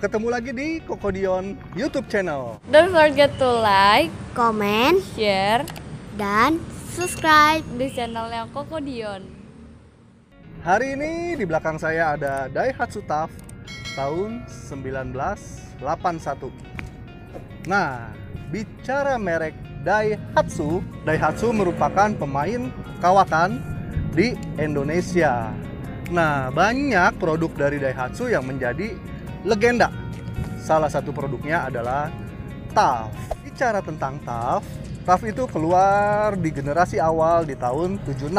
ketemu lagi di Kokodion YouTube channel. Don't forget to like, komen, share dan subscribe di channelnya Kokodion. Hari ini di belakang saya ada Daihatsu TAF tahun 1981. Nah, bicara merek Daihatsu merupakan pemain kawakan di Indonesia. Nah, banyak produk dari Daihatsu yang menjadi legenda. Salah satu produknya adalah TAF. Bicara tentang TAF itu keluar di generasi awal di tahun 76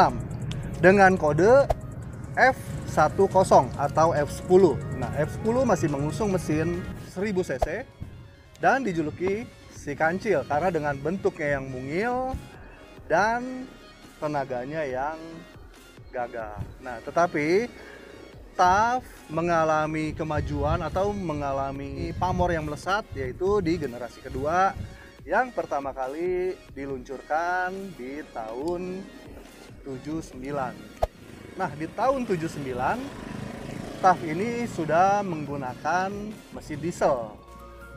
dengan kode F10 atau F10. Nah, F10 masih mengusung mesin 1000 cc dan dijuluki si kancil karena dengan bentuknya yang mungil dan tenaganya yang gagah. Nah, tetapi TAF mengalami kemajuan atau mengalami pamor yang melesat, yaitu di generasi kedua yang pertama kali diluncurkan di tahun 79. Nah, di tahun 79 TAF ini sudah menggunakan mesin diesel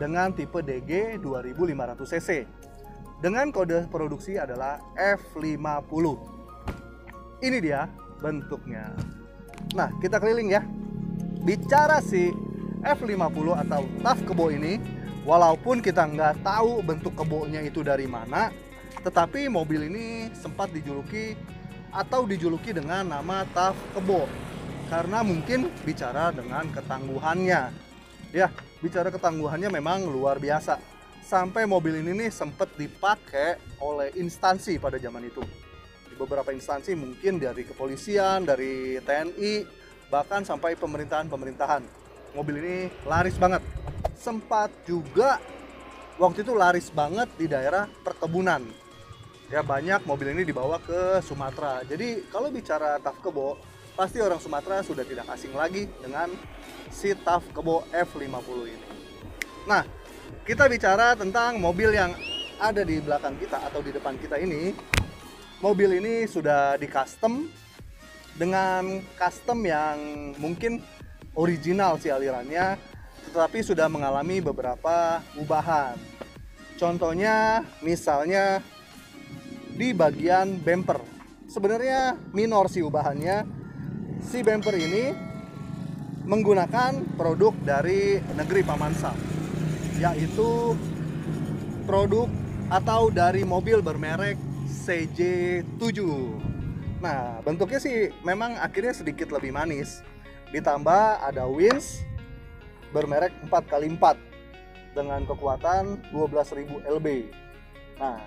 dengan tipe DG 2500 cc dengan kode produksi adalah F50. Ini dia bentuknya. Nah, kita keliling ya. Bicara si F50 atau TAF kebo ini, walaupun kita nggak tahu bentuk kebonya itu dari mana, tetapi mobil ini sempat dijuluki dengan nama TAF kebo karena mungkin bicara dengan ketangguhannya. Ya, bicara ketangguhannya memang luar biasa. Sampai mobil ini nih sempat dipakai oleh instansi pada zaman itu. Beberapa instansi mungkin dari kepolisian, dari TNI, bahkan sampai pemerintahan. Mobil ini laris banget. Sempat juga waktu itu laris banget di daerah perkebunan. Ya, banyak mobil ini dibawa ke Sumatera. Jadi kalau bicara TAF kebo, pasti orang Sumatera sudah tidak asing lagi dengan si TAF kebo F50 ini. Nah, kita bicara tentang mobil yang ada di belakang kita atau di depan kita ini. Mobil ini sudah di custom dengan custom yang mungkin original sih alirannya, tetapi sudah mengalami beberapa ubahan. Contohnya misalnya di bagian bumper. Sebenarnya minor sih ubahannya. Si bumper ini menggunakan produk dari negeri Paman Sam, yaitu produk atau dari mobil bermerek CJ7. Nah, bentuknya sih memang akhirnya sedikit lebih manis. Ditambah ada winch bermerek 4x4 dengan kekuatan 12.000 lb. Nah,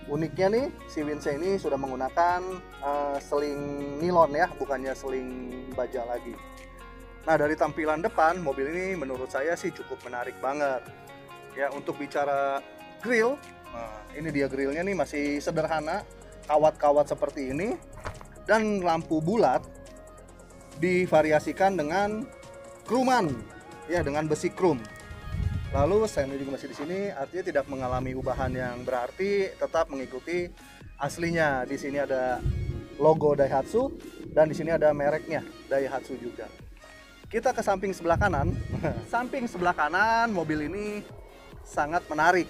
uniknya nih si winch ini sudah menggunakan seling nilon ya, bukannya seling baja lagi. Nah, dari tampilan depan mobil ini menurut saya sih cukup menarik banget. Ya, untuk bicara grill, nah, ini dia grillnya nih masih sederhana, kawat-kawat seperti ini dan lampu bulat divariasikan dengan kruman ya, dengan besi krum. Lalu stand juga masih di sini, artinya tidak mengalami ubahan yang berarti, tetap mengikuti aslinya. Di sini ada logo Daihatsu dan di sini ada mereknya Daihatsu juga. Kita ke samping sebelah kanan. Samping sebelah kanan mobil ini sangat menarik.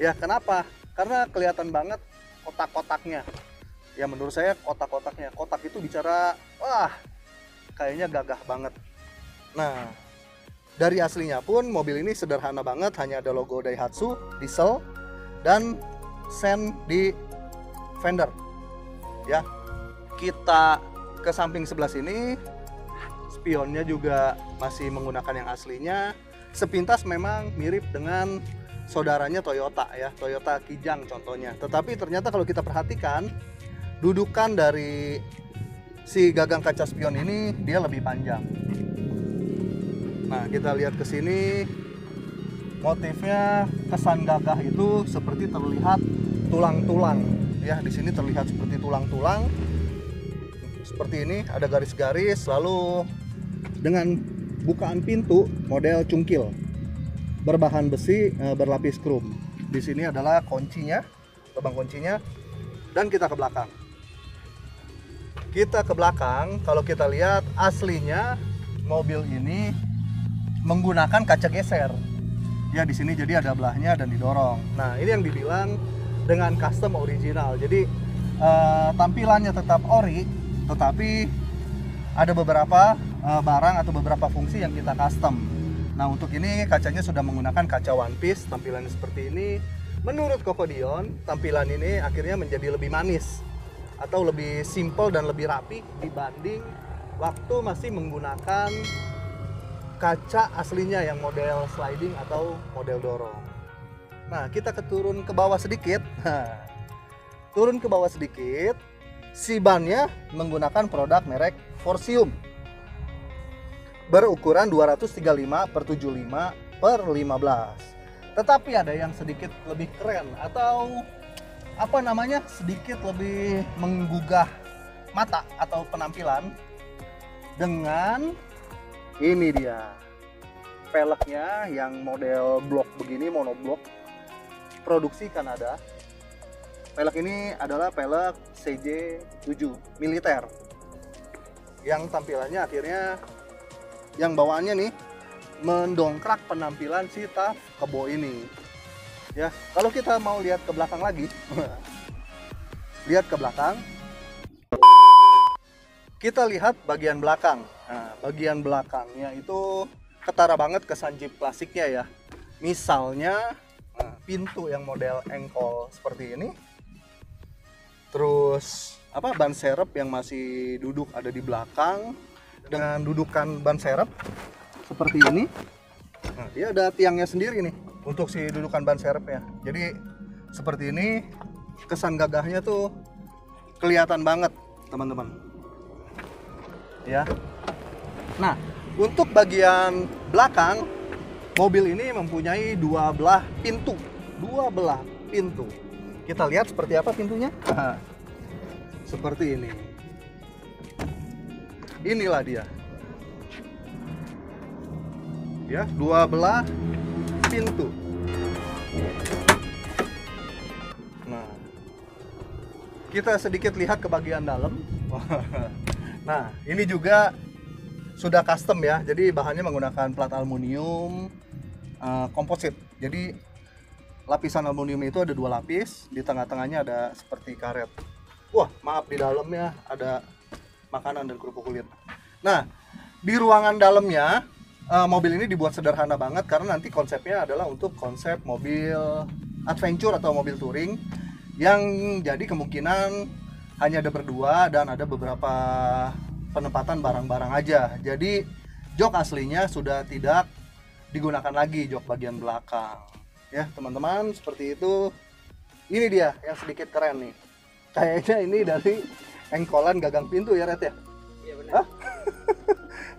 Ya, kenapa? Karena kelihatan banget kotak-kotaknya. Ya, menurut saya kotak-kotaknya. Kotak itu bicara, wah, kayaknya gagah banget. Nah, dari aslinya pun mobil ini sederhana banget, hanya ada logo Daihatsu, diesel, dan sen di fender. Ya, kita ke samping sebelah sini, spionnya juga masih menggunakan yang aslinya. Sepintas memang mirip dengan saudaranya Toyota ya, Toyota Kijang contohnya. Tetapi ternyata kalau kita perhatikan, dudukan dari si gagang kaca spion ini dia lebih panjang. Nah, kita lihat ke sini, motifnya kesan gagah itu seperti terlihat tulang-tulang ya. Di sini terlihat seperti tulang-tulang. Seperti ini ada garis-garis, lalu dengan bukaan pintu model cungkil berbahan besi berlapis krom. Di sini adalah kuncinya, lubang kuncinya, dan kita ke belakang. Kita ke belakang, kalau kita lihat aslinya mobil ini menggunakan kaca geser. Ya di sini jadi ada belahnya dan didorong. Nah ini yang dibilang dengan custom original. Jadi tampilannya tetap ori, tetapi ada beberapa barang atau beberapa fungsi yang kita custom. Nah untuk ini kacanya sudah menggunakan kaca one piece, tampilannya seperti ini. Menurut Koko Dion, tampilan ini akhirnya menjadi lebih manis atau lebih simple dan lebih rapi dibanding waktu masih menggunakan kaca aslinya yang model sliding atau model dorong. Nah kita turun ke bawah sedikit. Turun ke bawah sedikit, si bannya menggunakan produk merek Forcium berukuran 235 per 75 per 15. Tetapi ada yang sedikit lebih keren atau apa namanya, sedikit lebih menggugah mata atau penampilan dengan ini dia peleknya yang model blok begini, monoblok, produksi Kanada. Pelek ini adalah pelek CJ7 militer yang tampilannya akhirnya yang bawaannya nih mendongkrak penampilan si TAF Kebo ini. Ya, kalau kita mau lihat ke belakang lagi, lihat ke belakang, kita lihat bagian belakang. Nah, bagian belakangnya itu ketara banget kesan Jeep klasiknya ya. Misalnya pintu yang model engkol seperti ini. Terus ban serep yang masih duduk ada di belakang dengan dudukan ban serep seperti ini. Nah, dia ada tiangnya sendiri nih untuk si dudukan ban serepnya. Jadi seperti ini, kesan gagahnya tuh kelihatan banget teman-teman. Ya. Nah, untuk bagian belakang mobil ini mempunyai dua belah pintu. Kita lihat seperti apa pintunya. Seperti ini. Inilah dia. Ya, dua belah pintu. Nah, kita sedikit lihat ke bagian dalam. Nah, ini juga sudah custom ya. Jadi bahannya menggunakan plat aluminium komposit. Jadi lapisan aluminium itu ada dua lapis, di tengah-tengahnya ada seperti karet. Wah, maaf, di dalamnya ada makanan dan kerupuk kulit. Nah, di ruangan dalamnya mobil ini dibuat sederhana banget karena nanti konsepnya adalah untuk konsep mobil adventure atau mobil touring yang jadi kemungkinan hanya ada berdua dan ada beberapa penempatan barang-barang aja. Jadi jok aslinya sudah tidak digunakan lagi, jok bagian belakang. Ya teman-teman, seperti itu. Ini dia yang sedikit keren nih. Kayaknya ini dari engkolan gagang pintu ya Red ya? Iya benar.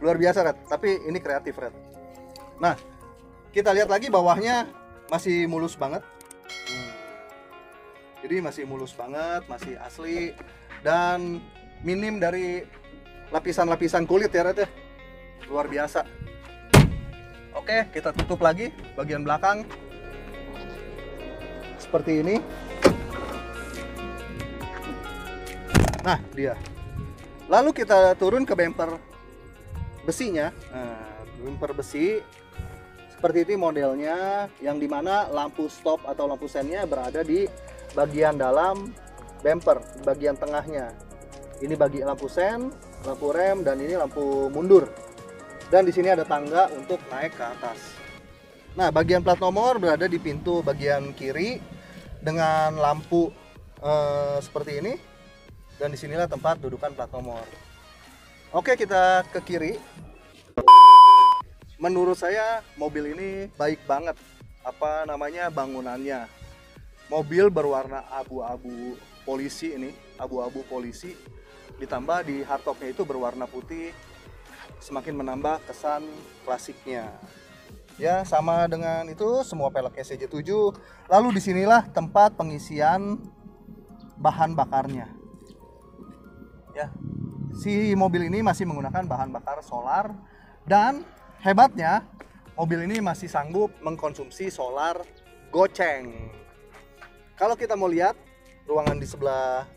Luar biasa Red, tapi ini kreatif Red. Nah, kita lihat lagi bawahnya masih mulus banget. Jadi masih mulus banget, masih asli dan minim dari lapisan-lapisan kulit ya Red ya. Luar biasa. Oke, kita tutup lagi bagian belakang. Seperti ini. Nah, dia. Lalu kita turun ke bumper besinya. Nah, bumper besi seperti ini modelnya, yang dimana lampu stop atau lampu sennya berada di bagian dalam bumper, bagian tengahnya. Ini bagi lampu sen, lampu rem, dan ini lampu mundur. Dan di sini ada tangga untuk naik ke atas. Nah, bagian plat nomor berada di pintu bagian kiri dengan lampu seperti ini. Dan disinilah tempat dudukan plat nomor. Oke, kita ke kiri. Menurut saya mobil ini baik banget bangunannya. Mobil berwarna abu-abu polisi ini, abu-abu polisi, ditambah di hardtopnya itu berwarna putih, semakin menambah kesan klasiknya. Ya, sama dengan itu semua peleknya CJ7. Lalu disinilah tempat pengisian bahan bakarnya. Ya, si mobil ini masih menggunakan bahan bakar solar dan hebatnya mobil ini masih sanggup mengkonsumsi solar goceng. Kalau kita mau lihat ruangan di sebelah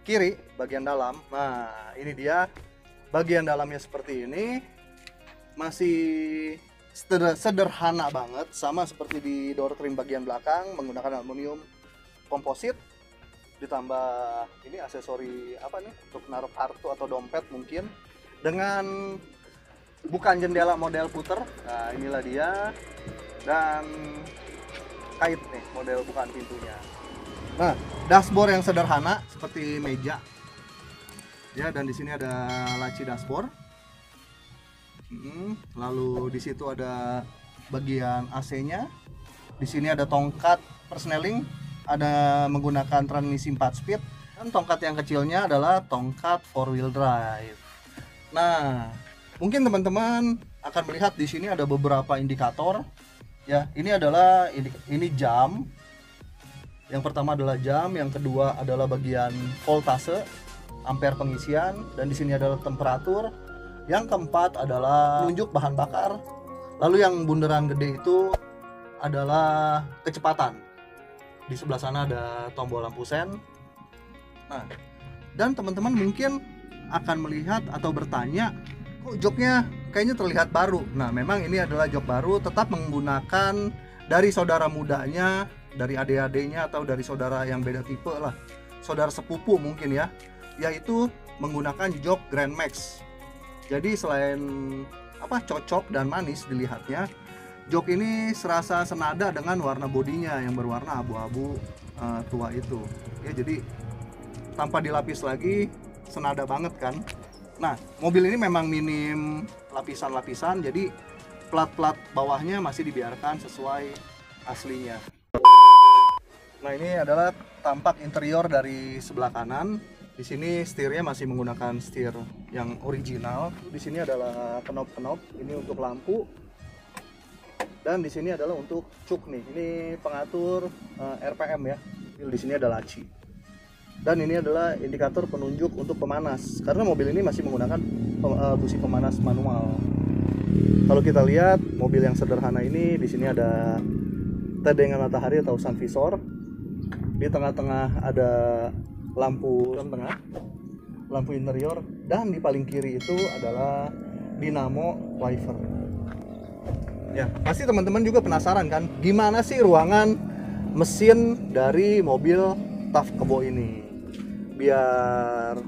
kiri bagian dalam, nah ini dia bagian dalamnya seperti ini, masih sederhana banget, sama seperti di door trim bagian belakang menggunakan aluminium komposit, ditambah ini aksesori apa nih untuk naruh kartu atau dompet mungkin, dengan bukan jendela model puter. Nah inilah dia, dan kait nih model bukan pintunya. Nah dashboard yang sederhana seperti meja ya, dan di sini ada laci dashboard. Lalu di situ ada bagian AC-nya. Di sini ada tongkat persneling, ada menggunakan transmisi 4 speed, dan tongkat yang kecilnya adalah tongkat 4-wheel drive. Nah, mungkin teman-teman akan melihat di sini ada beberapa indikator. Ya, ini adalah ini jam. Yang pertama adalah jam, yang kedua adalah bagian voltase, ampere pengisian, dan di sini adalah temperatur. Yang keempat adalah penunjuk bahan bakar. Lalu yang bundaran gede itu adalah kecepatan. Di sebelah sana ada tombol lampu sen. Nah, dan teman-teman mungkin akan melihat atau bertanya, kok joknya kayaknya terlihat baru. Nah, memang ini adalah jok baru, tetap menggunakan dari saudara mudanya, dari adik-adiknya, atau dari saudara yang beda tipe lah, saudara sepupu mungkin ya, yaitu menggunakan jok Grand Max. Jadi selain cocok dan manis dilihatnya, jok ini serasa senada dengan warna bodinya yang berwarna abu-abu tua itu. Ya, jadi tanpa dilapis lagi senada banget kan. Nah, mobil ini memang minim lapisan-lapisan, jadi plat-plat bawahnya masih dibiarkan sesuai aslinya. Nah, ini adalah tampak interior dari sebelah kanan. Di sini setirnya masih menggunakan setir yang original. Di sini adalah knop-knop, ini untuk lampu. Dan di sini adalah untuk cuk nih. Ini pengatur RPM ya. Di sini ada laci. Dan ini adalah indikator penunjuk untuk pemanas, karena mobil ini masih menggunakan busi pemanas manual. Kalau kita lihat mobil yang sederhana ini, di sini ada tedengan matahari atau sun visor. Di tengah-tengah ada lampu tengah, lampu interior, dan di paling kiri itu adalah dinamo wiper. Ya, pasti teman-teman juga penasaran kan, gimana sih ruangan mesin dari mobil TAF Kebo ini? Biar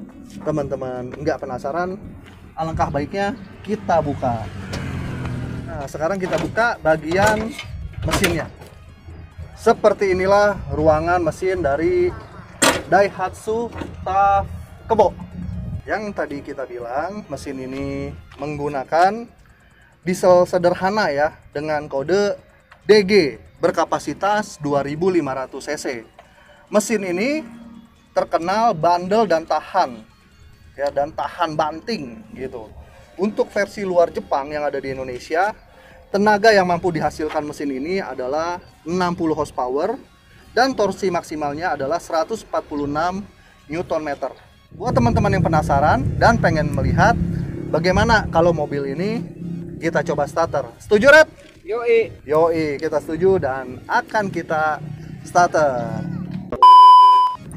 teman-teman nggak penasaran, alangkah baiknya kita buka. Nah, sekarang kita buka bagian mesinnya. Seperti inilah ruangan mesin dari Daihatsu TAF Kebo. Yang tadi kita bilang mesin ini menggunakan diesel sederhana ya, dengan kode DG berkapasitas 2500 cc. Mesin ini terkenal bandel dan tahan ya, dan tahan banting gitu. Untuk versi luar Jepang yang ada di Indonesia, tenaga yang mampu dihasilkan mesin ini adalah 60 horsepower dan torsi maksimalnya adalah 146 Nm. Buat teman-teman yang penasaran dan pengen melihat bagaimana kalau mobil ini kita coba starter. Setuju, Red? Yoi, kita setuju dan akan kita starter.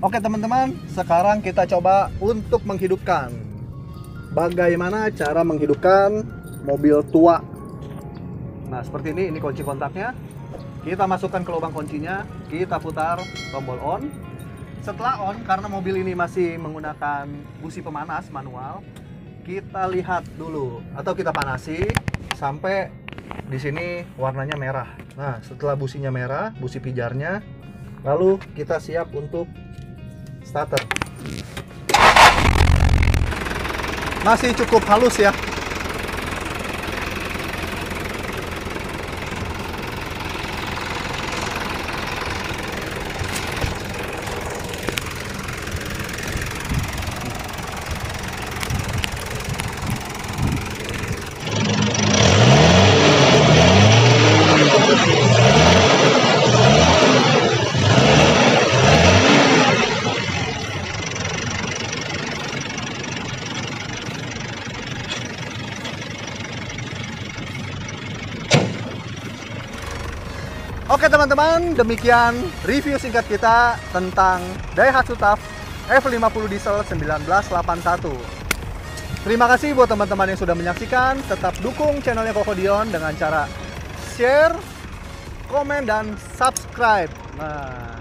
Oke teman-teman, sekarang kita coba untuk menghidupkan. Bagaimana cara menghidupkan mobil tua? Nah, seperti ini kunci kontaknya. Kita masukkan ke lubang kuncinya, kita putar tombol on. Setelah on, karena mobil ini masih menggunakan busi pemanas manual, kita lihat dulu atau kita panasi sampai di sini warnanya merah. Nah, setelah businya merah, busi pijarnya, lalu kita siap untuk starter. Masih cukup halus ya. Oke teman-teman, demikian review singkat kita tentang Daihatsu TAF F50 Diesel 1981. Terima kasih buat teman-teman yang sudah menyaksikan. Tetap dukung channelnya Koko Dion dengan cara share, komen, dan subscribe. Nah,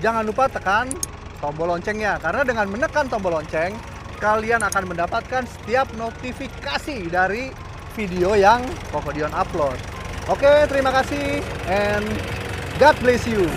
jangan lupa tekan tombol loncengnya, karena dengan menekan tombol lonceng, kalian akan mendapatkan setiap notifikasi dari video yang Kokodion upload. Oke, terima kasih and God bless you.